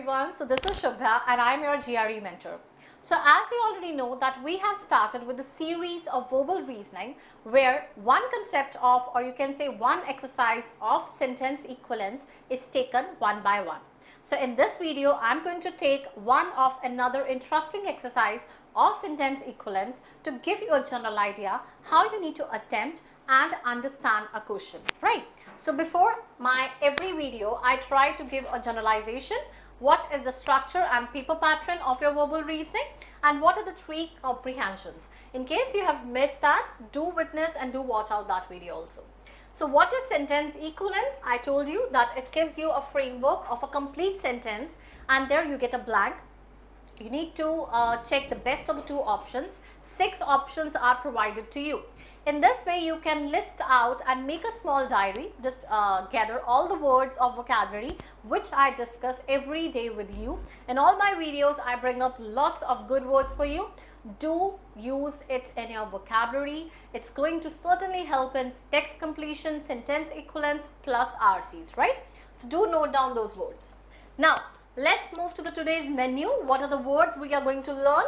everyone. So this is Shubha and I'm your GRE mentor. So as you already know that we have started with a series of verbal reasoning where one concept of, or you can say one exercise of sentence equivalence is taken one by one. So in this video, I'm going to take one of another interesting exercise of sentence equivalence to give you a general idea how you need to attempt and understand a question, right? So before my every video, I try to give a generalization. What is the structure and paper pattern of your verbal reasoning and what are the three comprehensions? In case you have missed that, do witness and do watch out that video also. So what is sentence equivalence? I told you that it gives you a framework of a complete sentence and there you get a blank. You need to check the best of the two options. 6 options are provided to you. In this way, you can list out and make a small diary. Just gather all the words of vocabulary which I discuss every day with you. In all my videos, I bring up lots of good words for you. Do use it in your vocabulary. It's going to certainly help in text completion, sentence equivalence plus RCs, right? So do note down those words. Now, let's move to the today's menu. What are the words we are going to learn?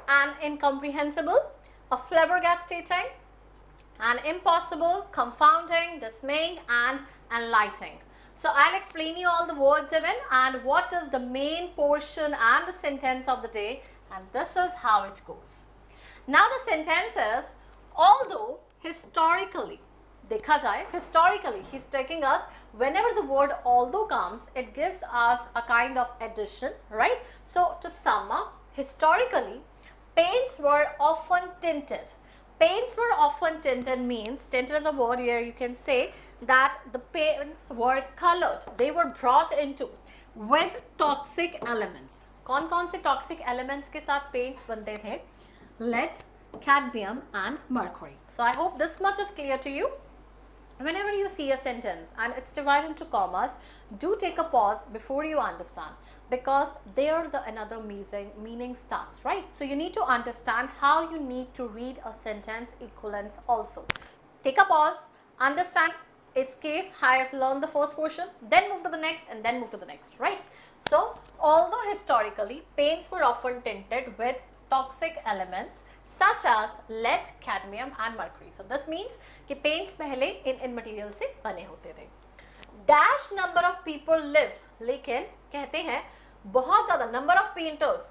An incomprehensible, a flabbergasting, an impossible, confounding, dismaying and enlightening. So I'll explain you all the words even and what is the main portion and the sentence of the day, and this is how it goes. Now the sentence is, although historically, dekha jaye, historically he's taking us, whenever the word although comes, it gives us a kind of addition, right? So to sum up, historically, paints were often tinted. Paints were often tinted means, tinted is a word here you can say that the paints were colored. They were brought into with toxic elements. कौन-कौन से toxic elements के साथ paints बनते थे? Lead, cadmium and mercury. So I hope this much is clear to you. Whenever you see a sentence and it's divided into commas, do take a pause before you understand, because there the another meaning starts, right? So you need to understand how you need to read a sentence equivalence also. Take a pause, understand its case, I have learned the first portion, then move to the next and then move to the next, right? So although historically paints were often tinted with toxic elements such as lead, cadmium and mercury. So this means कि paints पहले इन material से बने होते थे. Dash number of people lived, लेकिन कहते हैं बहुत ज़्यादा number of painters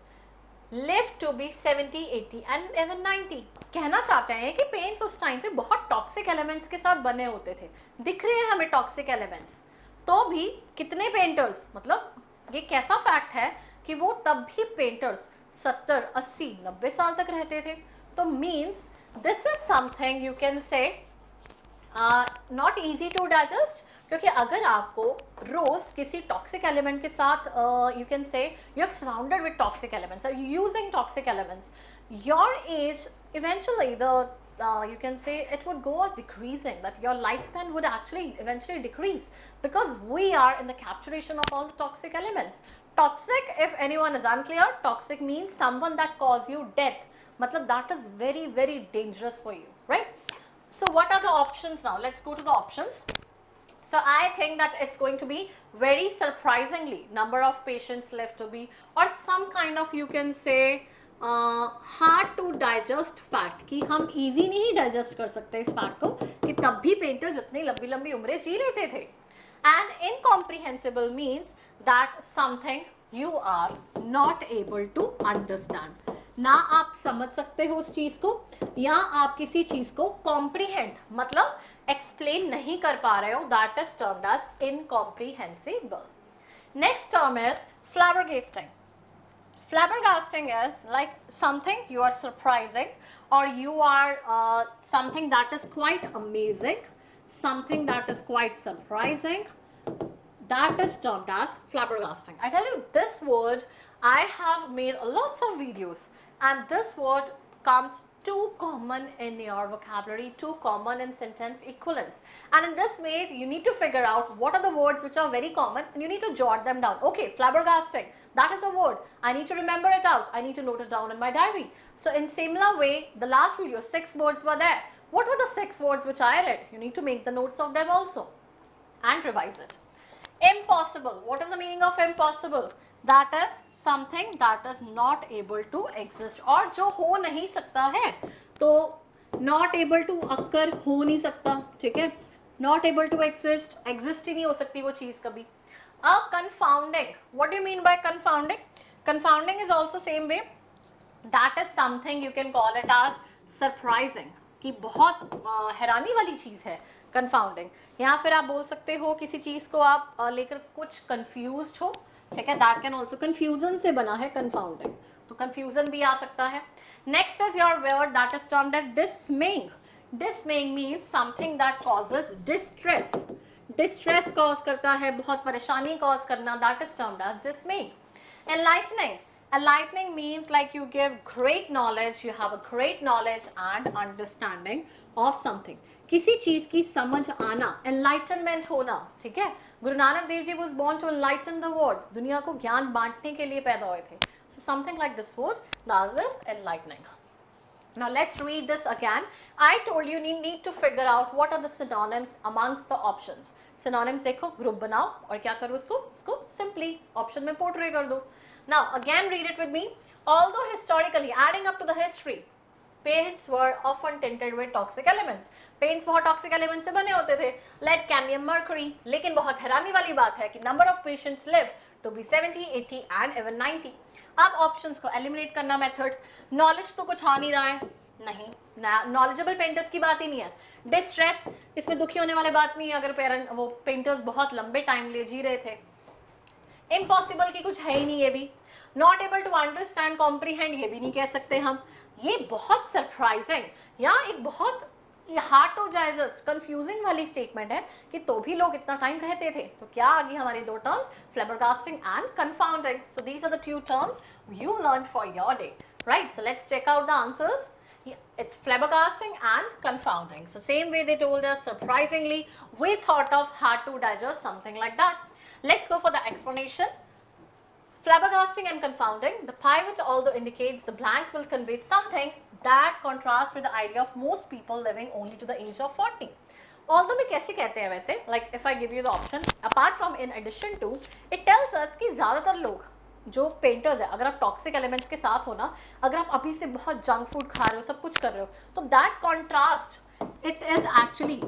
lived to be 70, 80 and even 90. कहना चाहते हैं कि paints उस time पे बहुत toxic elements के साथ बने होते थे. दिख रहे हैं हमें toxic elements, तो भी कितने painters, मतलब ये कैसा fact है कि वो तब भी painters 70, 80, 90 साल तक रहते थे. तो means this is something you can say not easy to digest, क्योंकि अगर आपको रोज किसी टॉक्सिक एलिमेंट के साथ you can say you're surrounded with toxic elements, are using toxic elements, your age eventually the you can say it would go on decreasing, that your lifespan would actually eventually decrease because we are in the capturation of all the toxic elements. Toxic, if anyone is unclear, toxic means someone that cause you death. Matlab that is very, very dangerous for you, right? So what are the options now? Let's go to the options. So I think that it's going to be very surprisingly number of patients left to be, or some kind of you can say hard to digest fact कि हम easy नहीं digest कर सकते इस fact को कि तब भी painters इतनी लंबी लंबी उम्रें जी लेते थे. And incomprehensible means that something you are not able to understand. ना आप समझ सकते हो उस चीज को या आप किसी चीज को comprehend मतलब explain नहीं कर पा रहे हो, that is termed as incomprehensible. Next term is flabbergasting. Flabbergasting is like something you are surprising or you are something that is quite amazing, something that is quite surprising. That is termed as flabbergasting. I tell you, this word, I have made lots of videos and this word comes too common in your vocabulary, too common in sentence equivalence. And in this way, you need to figure out what are the words which are very common and you need to jot them down. Okay, flabbergasting, that is a word. I need to remember it out. I need to note it down in my diary. So in similar way, the last video, 6 words were there. What were the 6 words which I read? You need to make the notes of them also and revise it. Impossible. What is the meaning of impossible? that is something that is not able to exist, और जो हो नहीं सकता है तो not able to occur हो नहीं सकता, ठीक है, not able to exist, exist ही नहीं हो सकती वो चीज कभी. A confounding, what do you mean by confounding? Confounding is also same way, that is something you can call it as surprising, कि बहुत हैरानी वाली चीज है confounding. या फिर आप बोल सकते हो किसी चीज को आप लेकर कुछ confused हो, ठीक है, that can also, confusion से बना है confounding, तो confusion भी आ सकता है. Next is your word that is termed as dismaying. Dismaying means something that causes distress. Distress cause करता है, बहुत परेशानी cause करना, that is termed as dismaying. Enlightening. Enlightening means like you give great knowledge, you have a great knowledge and understanding of something. किसी चीज की समझ आना, enlightenment होना, ठीक है. Guru Nanak Dev ji was born to enlighten the world. दुनिया को ज्ञान बांटने के लिए पैदा हुए थे. So something like this word, that is enlightening. Now let's read this again. I told you need to figure out what are the synonyms amongst the options. Synonyms देखो, group बनाओ और क्या करो इसको simply option में portray कर दो. Now again read it with me. Although historically, adding up to the history, paints were often tinted with toxic elements. Paints बहुत toxic elements से बने होते थे. Lead, cadmium, mercury. लेकिन बहुत हैरानी वाली बात है कि number of patients lived to be 70, 80 and even 90. अब ऑप्शंस को एलिमिनेट करना मेथड. नॉलेज तो कुछ आ नहीं रहा है, नहीं, नॉलेजेबल पेंटर्स की बात ही नहीं है. डिस्ट्रेस, इसमें दुखी होने वाली बात नहीं है अगर वो पेंटर्स बहुत लंबे टाइम ले जी रहे थे. इम्पॉसिबल की कुछ है ही नहीं ये भी. Not able to understand comprehend ये भी नहीं कह सकते हम. ये बहुत सरप्राइजिंग या एक बहुत हार्ड टू डाइजेस्ट कंफ्यूजिंग वाली स्टेटमेंट है कि तो भी लोग इतना टाइम रहते थे. तो क्या आ गई हमारी दो terms, flabbergasting and confounding. So these are the two terms you learn for your day, right? So let's check out the answers. It's flabbergasting and confounding. So same way they told us, surprisingly, we thought of hard to digest, something like that. Let's go for the explanation. Flabbergasting and confounding. The pivot, although indicates the blank, will convey something that contrasts with the idea of most people living only to the age of 40. Although में कैसे कहते हैं वैसे, like if I give you the option, apart from in addition to, it tells us कि ज़्यादातर लोग जो painters है, अगर आप टॉक्सिक एलिमेंट्स के साथ हो ना, अगर आप अभी से बहुत जंक फूड खा रहे हो, सब कुछ कर रहे हो, तो that contrast, it is actually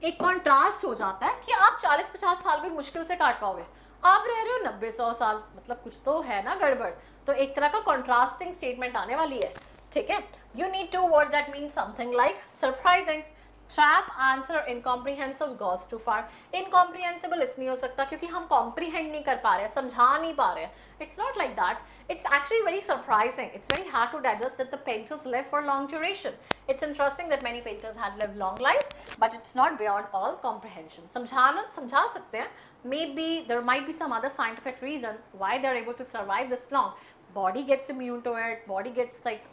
एक कॉन्ट्रास्ट हो जाता है कि आप 40-50 साल भी मुश्किल से काट पाओगे. आप रह रहे हो 90-100 साल, मतलब कुछ तो है ना गड़बड़. तो एक तरह का कॉन्ट्रास्टिंग स्टेटमेंट आने वाली है, ठीक है. You need two words that mean something like surprising. Trap, answer, incomprehensive, goes too far. Incomprehensible इसलिए हो सकता क्योंकि हम कॉम्प्रीहेंड नहीं कर पा रहे हैं, समझा नहीं पा रहे हैं. It's not like that. It's actually very surprising. It's very hard to digest that the painters lived for long duration. It's interesting that many painters had lived long lives, but it's not beyond all comprehension. समझा सकते हैं. Maybe there might be some other scientific reason why they're able to survive this long. Body gets immune to it. Body gets like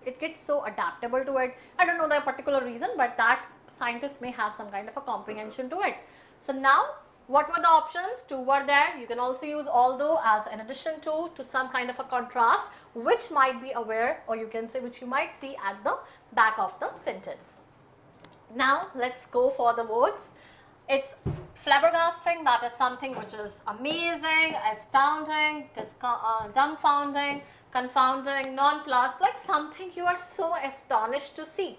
it gets so adaptable to it. I don't know the particular reason, but that scientist may have some kind of a comprehension to it. So now, what were the options? Two were there. You can also use although as an addition to some kind of a contrast, which might be aware, or you can say which you might see at the back of the sentence. Now let's go for the words. It's flabbergasting, that is something which is amazing, astounding, dumbfounding, confounding, nonplussed, like something you are so astonished to see.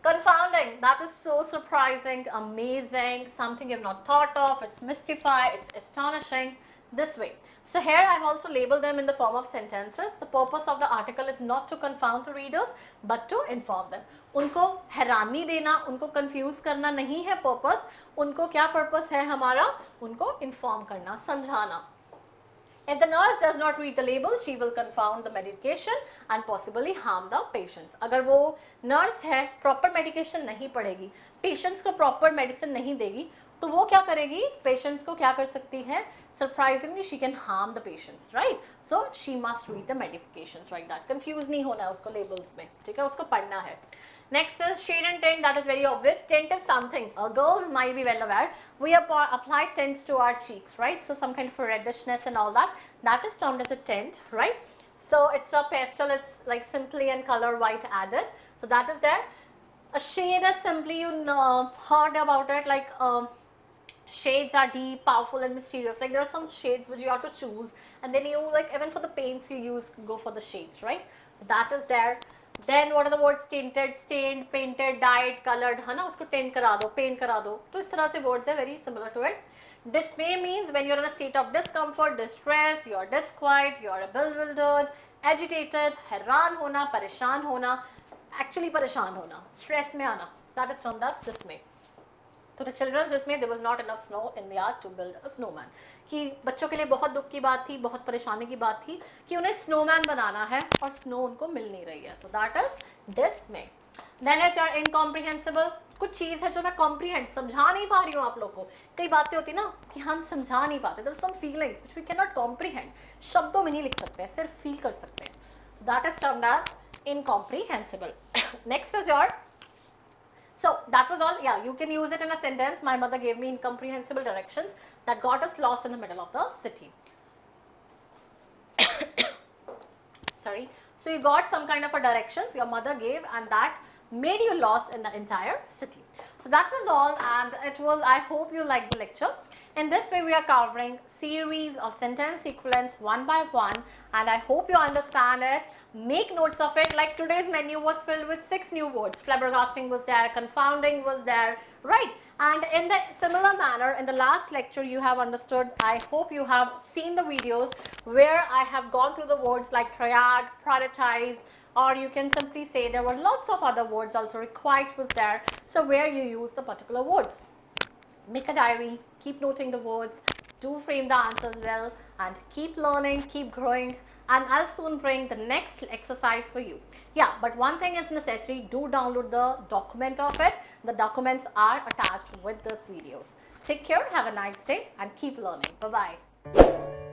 Confounding, that is so surprising, amazing, something you have not thought of, it's mystified, it's astonishing, this way. So here I have also labeled them in the form of sentences. The purpose of the article is not to confound the readers, but to inform them. उनको हैरानी देना, उनको confuse करना नहीं है purpose. उनको क्या purpose है हमारा? उनको inform करना, समझाना. If the nurse does not read the labels, she will confound the medication and possibly harm the patients. अगर वो nurse है, proper medication नहीं पढ़ेगी, patients को proper medicine नहीं देगी, तो वो क्या करेगी? Patients को क्या कर सकती है? Surprisingly, she can harm the patients, right? So she must read the medications like that. Confuse नहीं होना है उसको labels में, ठीक है? उसको पढ़ना है. Next is shade and tint. That is very obvious. Tint is something girls might be well aware. We apply tints to our cheeks, right? So some kind of a reddishness and all that. That is termed as a tint, right? So it's a pastel. It's like simply and color white added. So that is there. A shade is simply, you know, heard about it, like Shades are deep, powerful and mysterious. Like there are some shades which you have to choose, and then you like even for the paints you use, go for the shades, right? So that is there. Then what are the words? Tinted, stained, painted, dyed, colored, है ना, उसको tint करा दो, paint करा दो. तो इस तरह से words है very similar to it. Dismay means when you're in a state of discomfort, distress, you're disquiet, you're bewildered, agitated, हैरान होना, परेशान होना, actually परेशान होना, stress में आना. That is termed as dismay. तो the children's dismay, there was not enough snow in the yard to build a snowman. कि बच्चों के लिए बहुत दुख की बात थी, बहुत परेशानी की बात थी कि उन्हें snowman बनाना है और snow उनको मिल नहीं रही है. तो that is dismay. Then is your incomprehensible. कुछ चीज़ है जो मैं comprehend समझा नहीं पा रही हूँ आप लोगों को. कई बातें होती ना कि हम समझा नहीं पाते. There are some feelings which we cannot comprehend. शब्दों में नहीं लिख सकते हैं, सिर्फ feel कर सकते हैं. That is termed as incomprehensible. Next is your. So that was all. Yeah, you can use it in a sentence. My mother gave me incomprehensible directions that got us lost in the middle of the city. Sorry. So you got some kind of a directions your mother gave, and that made you lost in the entire city. So that was all, and it was, I hope you liked the lecture. In this way we are covering series of sentence equivalents one by one, and I hope you understand it. Make notes of it. Like today's menu was filled with 6 new words. Flabbergasting was there, confounding was there, right? And in the similar manner, in the last lecture you have understood, I hope you have seen the videos where I have gone through the words like triad, prioritize, or you can simply say there were lots of other words also. Requite was there, so where you use the particular words. Make a diary, keep noting the words, do frame the answers well, and keep learning, keep growing, and I'll soon bring the next exercise for you. Yeah, but one thing is necessary, do download the document of it. The documents are attached with this videos. Take care, have a nice day, and keep learning. Bye-bye.